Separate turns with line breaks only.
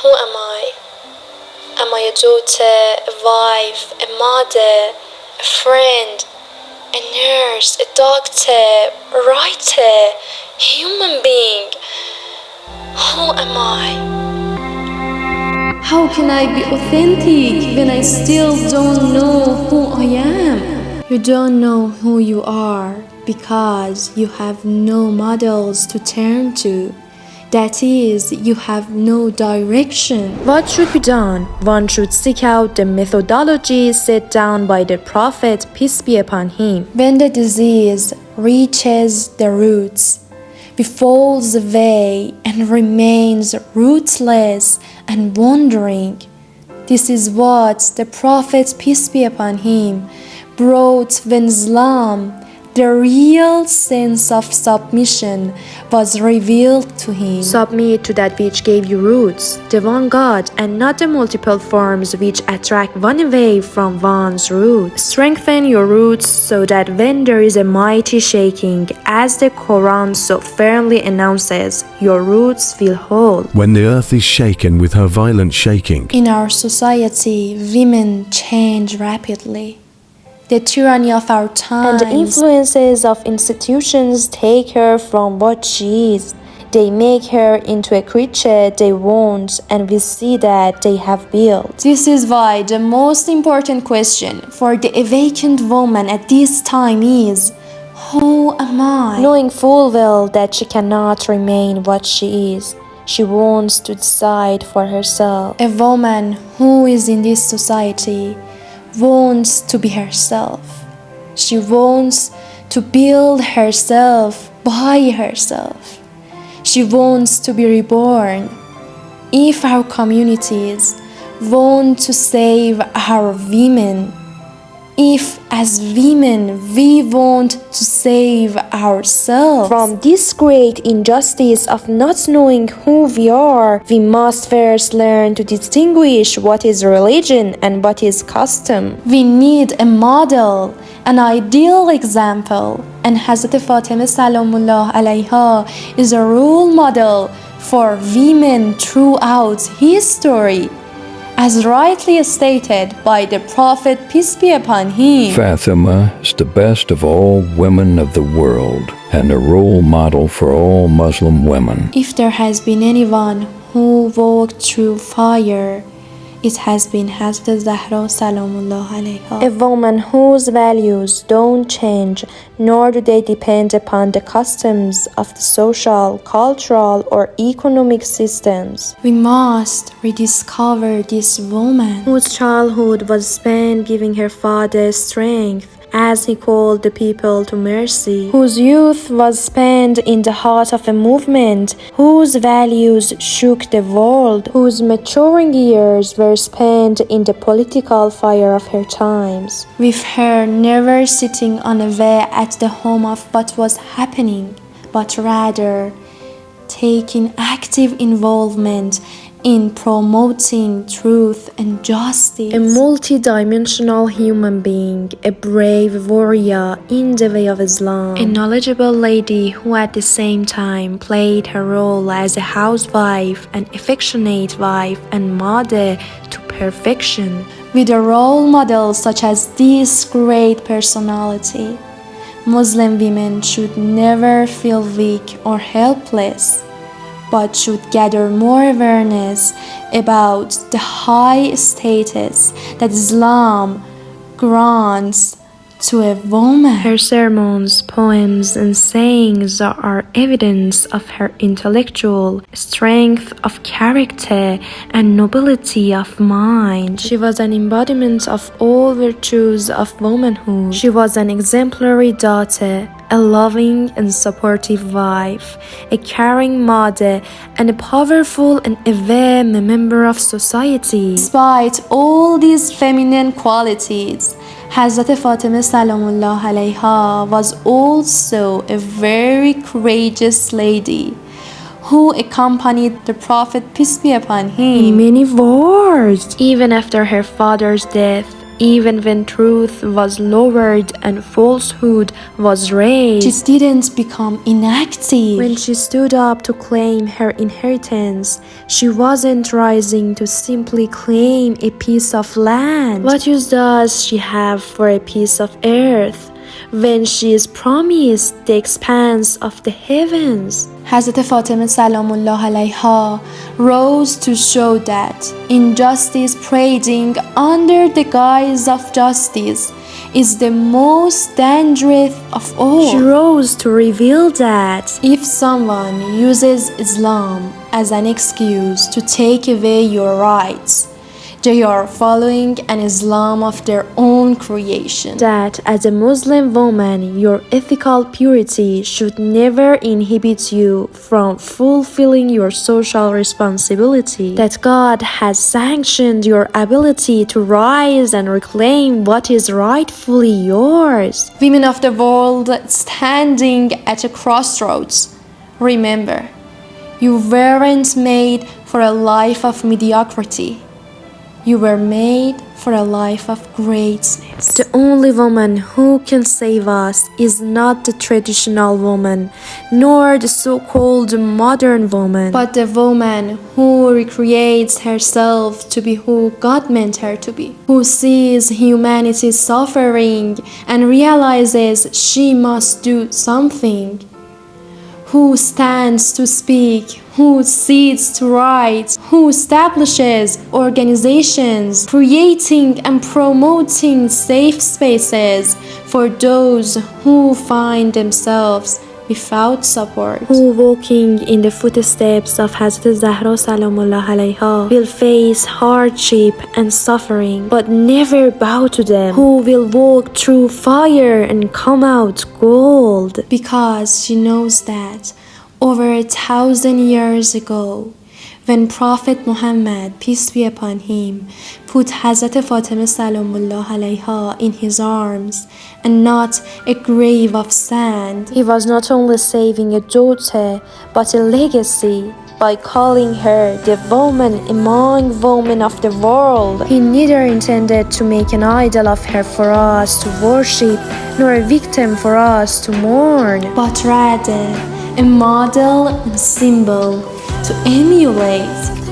Who am I? Am I a daughter, a wife, a mother, a friend, a nurse, a doctor, a writer, a human being? Who am I?
How can I be authentic when I still don't know who I am? You don't know who you are because you have no models to turn to. That is, you have no direction.
What should be done? One should seek out the methodology set down by the Prophet, peace be upon him.
When the disease reaches the roots, falls away and remains rootless and wandering. This is what the Prophet, peace be upon him, brought when Islam, the real sense of submission, was revealed to him.
Submit to that which gave you roots, the one God, and not the multiple forms which attract one away from one's root. Strengthen your roots so that when there is a mighty shaking, as the Quran so firmly announces, your roots will hold.
When the earth is shaken with her violent shaking.
In our society, women change rapidly. The tyranny of our times
And the influences of institutions take her from what she is. They make her into a creature they want, and we see that they have built.
This is why the most important question for the awakened woman at this time is, who am I?
Knowing full well that she cannot remain what she is, she wants to decide for herself.
A woman who is in this society wants to be herself. She wants to build herself by herself. She wants to be reborn. If our communities want to save our women, if as women we want to save ourselves
from this great injustice of not knowing who we are, we must first learn to distinguish what is religion and what is custom.
we need a model, an ideal example, and Hazrat Fatima Salamullah alayha is a role model for women throughout history, as rightly stated by the Prophet, peace be upon him.
Fatima is the best of all women of the world and a role model for all Muslim women.
If there has been anyone who walked through fire, it has been Hazrat Zahra Salamullah alayha.
A woman whose values don't change, nor do they depend upon the customs of the social, cultural, or economic systems.
We must rediscover this woman
Whose childhood was spent giving her father strength as he called the people to mercy, whose youth was spent in the heart of a movement, whose values shook the world, whose maturing years were spent in the political fire of her times,
with her never sitting unaware at the home of what was happening, but rather taking active involvement in promoting truth and justice.
a multi-dimensional human being, a brave warrior in the way of Islam,
A knowledgeable lady who at the same time played her role as a housewife, an affectionate wife and mother to perfection. With a role model such as this great personality, Muslim women should never feel weak or helpless, but should gather more awareness about the high status that Islam grants to a woman.
Her sermons, poems, and sayings are evidence of her intellectual strength of character and nobility of mind. She was an embodiment of all virtues of womanhood. She was an exemplary daughter, a loving and supportive wife, a caring mother, and a powerful and aware member of society.
Despite all these feminine qualities, Hazrat Fatima Salamullah alayha was also a very courageous lady who accompanied the Prophet, peace be upon him,
In many wars, even after her father's death, even when truth was lowered and falsehood was raised.
She didn't become inactive.
When she stood up to claim her inheritance, she wasn't rising to simply claim a piece of land. What use does she have for a piece of earth when she is promised the expanse of the heavens?
Hazrat Fatima Salam Allah alayha rose to show that injustice parading under the guise of justice is the most dangerous of all.
She rose to reveal that
if someone uses Islam as an excuse to take away your rights, they are following an Islam of their own creation.
That as a Muslim woman, your ethical purity should never inhibit you from fulfilling your social responsibility. That God has sanctioned your ability to rise and reclaim what is rightfully yours.
Women of the world standing at a crossroads, remember, you weren't made for a life of mediocrity. You were made for a life of greatness.
The only woman who can save us is not the traditional woman, nor the so-called modern woman,
but the woman who recreates herself to be who God meant her to be, who sees humanity suffering and realizes she must do something, who stands to speak, who sits to write, who establishes organizations, creating and promoting safe spaces for those who find themselves without support,
who walking in the footsteps of Hazrat Zahra Salamullah alayha will face hardship and suffering but never bow to them, who will walk through fire and come out gold,
because she knows that over 1,000 years ago, when Prophet Muhammad, peace be upon him, put Hazrat Fatima Salamullah alayha in his arms and not a grave of sand,
he was not only saving a daughter but a legacy by calling her the woman among women of the world. He neither intended to make an idol of her for us to worship nor a victim for us to mourn,
but rather a model and symbol to emulate.